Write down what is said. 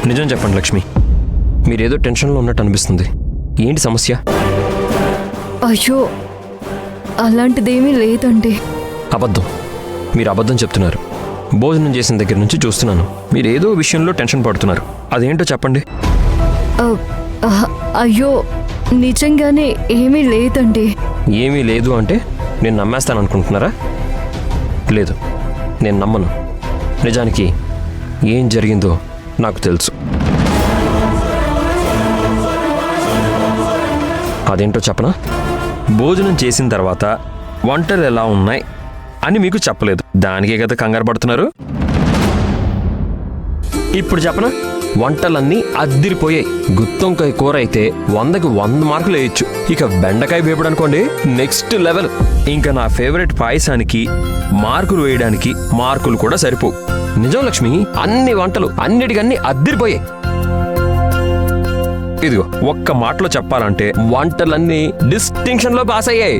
నిజం చెప్పండి లక్ష్మి, మీరేదో టెన్షన్లో ఉన్నట్టు అనిపిస్తుంది. ఏంటి సమస్య? అయ్యో అలాంటిదేమీ లేదండి. అబద్ధం, మీరు అబద్ధం చెప్తున్నారు. భోజనం చేసిన దగ్గర నుంచి చూస్తున్నాను, మీరు ఏదో విషయంలో టెన్షన్ పడుతున్నారు. అదేంటో చెప్పండి. అయ్యో నిజంగానే ఏమీ లేదండి. ఏమీ లేదు అంటే నేను నమ్మేస్తాను అనుకుంటున్నారా? లేదు, నేను నమ్మను. నిజానికి ఏం జరిగిందో నాకు తెలుసు. అదేంటో చెప్పనా? భోజనం చేసిన తర్వాత వంటలు ఎలా ఉన్నాయి అని మీకు చెప్పలేదు. దానికే కదా కంగారు పడుతున్నారు. ఇప్పుడు చెప్పనా? వంటలన్నీ అద్దిరిపోయాయి. గుత్తొంకాయ కూర అయితే 100కి 100 మార్కులు వేయచ్చు. ఇక బెండకాయ వేపుడు అనుకోండి, నెక్స్ట్ లెవెల్. ఇంకా నా ఫేవరెట్ పాయసానికి మార్కులు వేయడానికి మార్కులు కూడా సరిపోవు. నిజం లక్ష్మి, అన్ని వంటలు అన్నిటికన్నీ అద్దిరిపోయాయి. ఇదిగో ఒక్క మాటలో చెప్పాలంటే వంటలన్నీ డిస్టింక్షన్లో పాస్ అయ్యాయి.